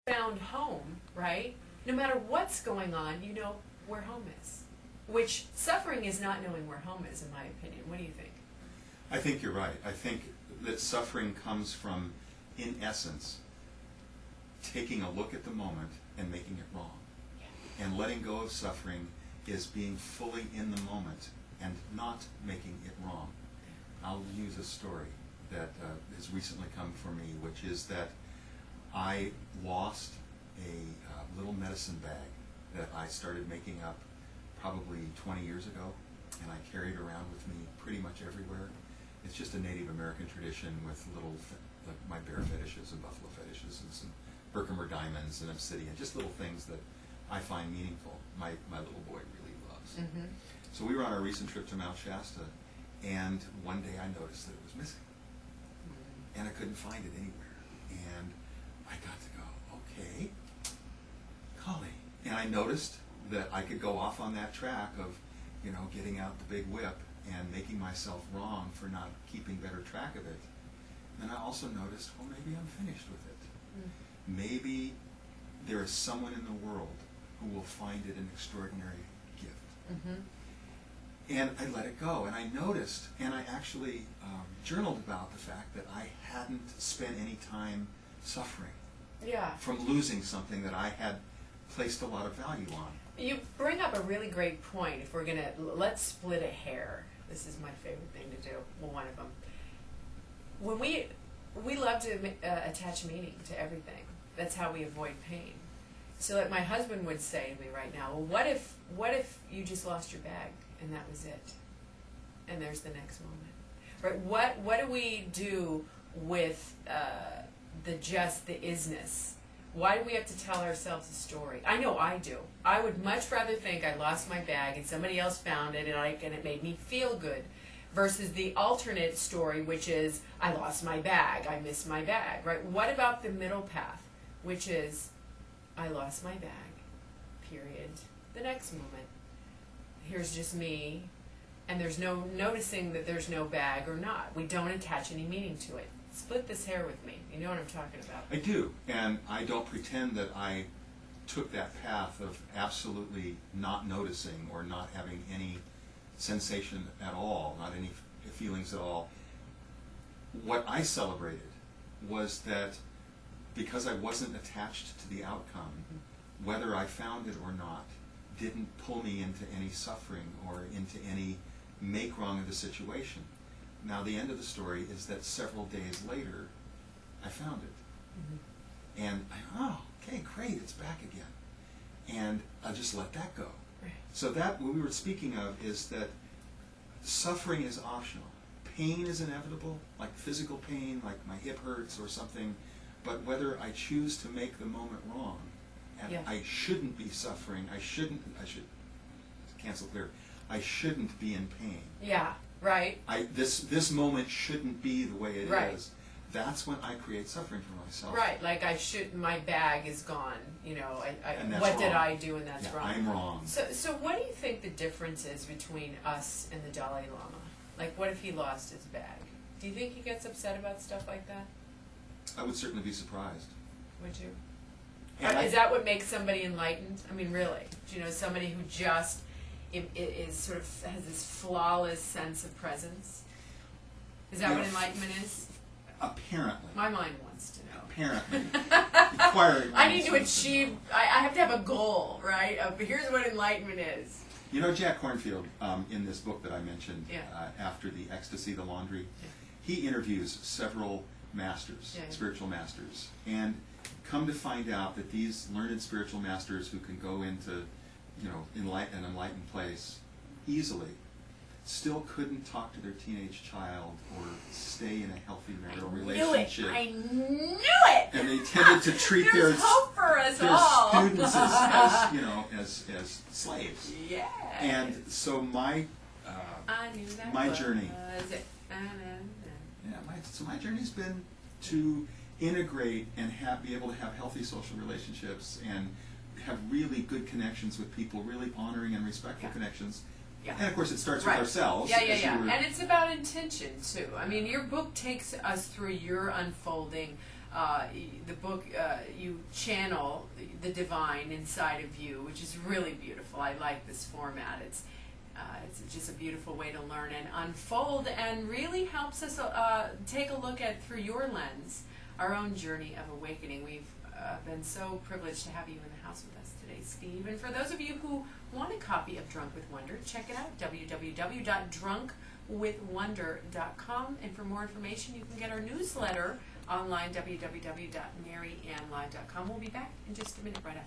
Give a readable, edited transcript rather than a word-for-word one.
found home, right? No matter what's going on, you know where home is. Which suffering is not knowing where home is, in my opinion. What do you think? I think you're right. I think that suffering comes from, in essence, taking a look at the moment and making it wrong. Yeah. And letting go of suffering is being fully in the moment and not making it wrong. I'll use a story that has recently come for me, which is that I lost a little medicine bag that I started making up probably 20 years ago, and I carry it around with me pretty much everywhere. It's just a Native American tradition with little, like my bear fetishes and buffalo fetishes and some Herkimer diamonds and obsidian, just little things that I find meaningful. My little boy really loves. Mm-hmm. So we were on our recent trip to Mount Shasta, and one day I noticed that it was missing. Mm-hmm. And I couldn't find it anywhere. And I got to go, okay, golly. And I noticed that I could go off on that track of, you know, getting out the big whip and making myself wrong for not keeping better track of it. And I also noticed, well, maybe I'm finished with it. Mm. Maybe there is someone in the world who will find it an extraordinary gift. Mm-hmm. And I let it go, and I noticed, and I actually journaled about the fact that I hadn't spent any time suffering from losing something that I had placed a lot of value on. You bring up a really great point. If we're going to, let's split a hair. This is my favorite thing to do. Well, one of them. When we love to attach meaning to everything. That's how we avoid pain. So like my husband would say to me right now, well, what if you just lost your bag and that was it? And there's the next moment. Right? What do we do with the isness? Why do we have to tell ourselves a story? I know I do. I would much rather think I lost my bag and somebody else found it and it made me feel good, versus the alternate story, which is I lost my bag, I missed my bag, right? What about the middle path, which is I lost my bag, period. The next moment, here's just me, and there's no noticing that there's no bag or not. We don't attach any meaning to it. Split this hair with me. You know what I'm talking about. I do, and I don't pretend that I took that path of absolutely not noticing or not having any sensation at all, not any feelings at all. What I celebrated was that because I wasn't attached to the outcome, whether I found it or not, didn't pull me into any suffering or into any make wrong of the situation. Now, the end of the story is that several days later, I found it. Mm-hmm. And okay, great, it's back again. And I just let that go. Right. So that, what we were speaking of, is that suffering is optional. Pain is inevitable, like physical pain, like my hip hurts or something, but whether I choose to make the moment wrong, and I shouldn't be suffering, I should cancel clear, I shouldn't be in pain. Yeah. Right. This moment shouldn't be the way it is. That's when I create suffering for myself. Right. Like my bag is gone. You know, what wrong. Did I do, and that's wrong. I'm wrong. So what do you think the difference is between us and the Dalai Lama? Like, what if he lost his bag? Do you think he gets upset about stuff like that? I would certainly be surprised. Would you? Is that what makes somebody enlightened? I mean, really? You know, somebody who just is sort of has this flawless sense of presence. Is that what enlightenment is? Apparently. My mind wants to know. Apparently. I need to achieve. I have to have a goal, right? Here's what enlightenment is. You know, Jack Kornfield, in this book that I mentioned, After the Ecstasy, the Laundry, he interviews several masters, spiritual masters, and come to find out that these learned spiritual masters who can go into, you know, an enlightened place easily, still couldn't talk to their teenage child or stay in a healthy marital relationship. I knew it. And they tended to treat their hope for us all. students as you know, as slaves. Yeah. And so my journey. My journey's been to integrate and be able to have healthy social relationships and have really good connections with people, really honoring and respectful connections. Yeah. And of course it starts with ourselves. And it's about intention too. I mean, your book takes us through your unfolding the book, you channel the divine inside of you, which is really beautiful. I like this format. It's just a beautiful way to learn and unfold, and really helps us take a look at, through your lens, our own journey of awakening. We've been so privileged to have you in the house with us today, Steve. And for those of you who want a copy of Drunk with Wonder, check it out, www.drunkwithwonder.com. And for more information, you can get our newsletter online, www.maryannlive.com. We'll be back in just a minute right after.